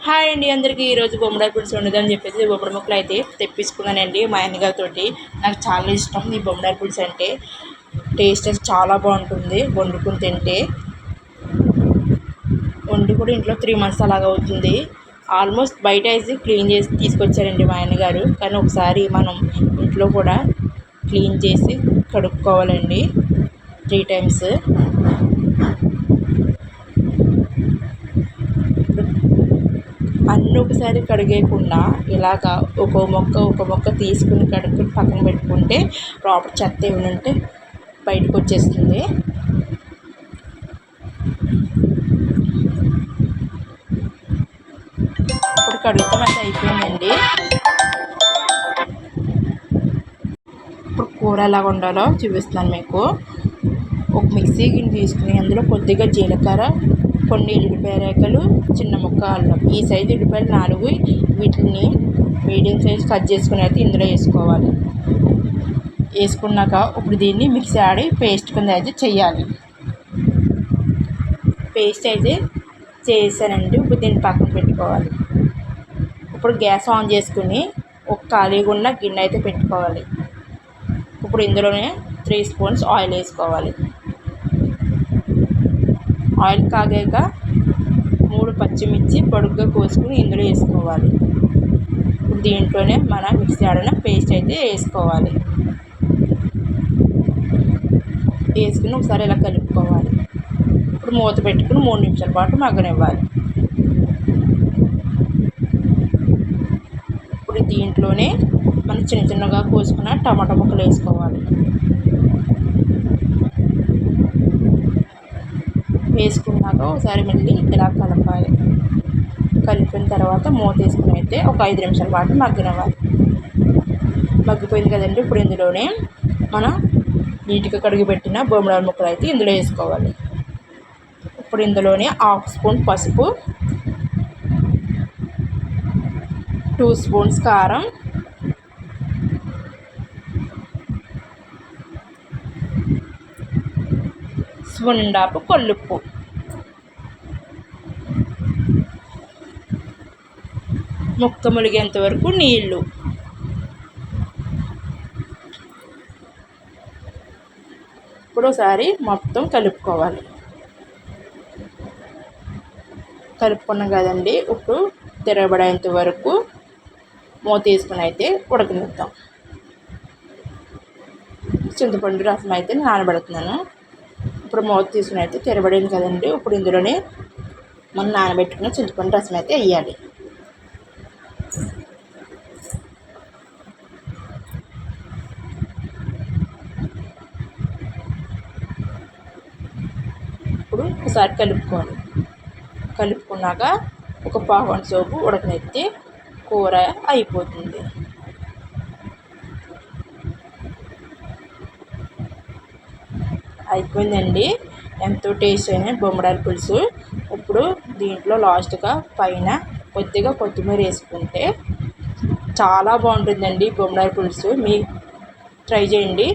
Hi అండి అందరికీ. ఈరోజు బొమ్మడాయి పులుసు వండుదని చెప్పేసి బొమ్మడి ముక్కలు అయితే తెప్పించుకున్నానండి మా ఆయనగారితోటి. నాకు చాలా ఇష్టం ఈ బొమ్మడాయి పులుసు అంటే. టేస్ట్ అయితే చాలా బాగుంటుంది వండుకుని తింటే. వండి కూడా ఇంట్లో 3 months అలాగా అవుతుంది. ఆల్మోస్ట్ బయట వేసి క్లీన్ చేసి తీసుకొచ్చారండి మా ఆయనగారు. కానీ ఒకసారి మనం ఇంట్లో కూడా క్లీన్ చేసి కడుక్కోవాలండి 3 times. అన్నీ ఒకసారి కడిగేయకుండా ఇలాగా ఒక మొక్క తీసుకుని కడుక్కుని పక్కన పెట్టుకుంటే లోపల చెత్త ఏమైనా ఉంటే బయటకు వచ్చేస్తుంది. ఇప్పుడు కడుగుతాం అయితే అయిపోయిందండి. ఇప్పుడు కూర ఎలా వండాలో చూపిస్తున్నాను మీకు. ఒక మిక్సీ గిన్నె తీసుకుని అందులో కొద్దిగా జీలకర్ర, కొన్ని ఎల్లిపాయ రేఖలు, చిన్న ముక్క అల్లం, ఈ సైజు ఎల్లిపాయలు 4, వీటిని మీడియం సైజు కట్ చేసుకుని అయితే ఇందులో వేసుకోవాలి. వేసుకున్నాక ఇప్పుడు దీన్ని మిక్సీ ఆడి పేస్ట్ కింద అయితే చేయాలి. పేస్ట్ అయితే చేసానండి. ఇప్పుడు దీన్ని పక్కన పెట్టుకోవాలి. ఇప్పుడు గ్యాస్ ఆన్ చేసుకుని ఒక ఖాళీగా ఉన్న గిన్నె అయితే పెట్టుకోవాలి. ఇప్పుడు ఇందులోనే 3 spoons ఆయిల్ వేసుకోవాలి. ఆయిల్ కాగాక 3 పచ్చిమిర్చి పొడుగ్గా కోసుకుని ఇందులో వేసుకోవాలి. ఇప్పుడు దీంట్లోనే మన మిక్సీ ఆడిన పేస్ట్ అయితే వేసుకోవాలి. వేసుకుని ఒకసారి ఇలా కలుపుకోవాలి. ఇప్పుడు మూత పెట్టుకుని 3 నిమిషాల పాటు మగ్గనివ్వాలి. ఇప్పుడు దీంట్లోనే మనం చిన్నగా కోసుకున్న టమాటా ముక్కలు వేసుకోవాలి. వేసుకున్నాక ఒకసారి మళ్ళీ ఇలా కలపాలి. కలిపిన తర్వాత మూత వేసుకుని అయితే ఒక 5 నిమిషాల పాటు మగ్గనివ్వాలి. మగ్గిపోయింది కదండి. ఇప్పుడు ఇందులోనే మనం నీట్గా కడిగిపెట్టిన బొమ్మడాయి ముక్కలు అయితే ఇందులో వేసుకోవాలి. ఇప్పుడు ఇందులోనే 1/2 స్పూన్ పసుపు, 2 స్పూన్స్ కారం, 1 స్పూన్ కొల్లుప్పు, ముక్క ములిగేంత వరకు నీళ్ళు. ఇప్పుడు ఒకసారి మొత్తం కలుపుకోవాలి. కలుపుకున్నాం కదండి. ఇప్పుడు తిరగబడేంత వరకు మూత తీసుకుని అయితే ఉడకనిద్దాం. చింతపండు రసం అయితే నానబెడుతున్నాను. ఇప్పుడు మూత తీసుకుని అయితే తిరగబడింది కదండి. ఇప్పుడు ఇందులోనే మనం నానబెట్టుకున్న చింతపండు రసం అయితే వేయాలి. ఇప్పుడు ఒకసారి కలుపుకోవాలి. కలుపుకున్నాక ఒక 1/2 గంట సేపు ఉడకనెత్తి కూర అయిపోతుంది. అయిపోయిందండి. ఎంతో టేస్ట్ అయిన బొమ్మడాయి పులుసు. ఇప్పుడు దీంట్లో లాస్ట్గా పైన కొద్దిగా కొత్తిమీర వేసుకుంటే చాలా బాగుంటుందండి బొమ్మడాయి పులుసు. మీరు ట్రై చేయండి.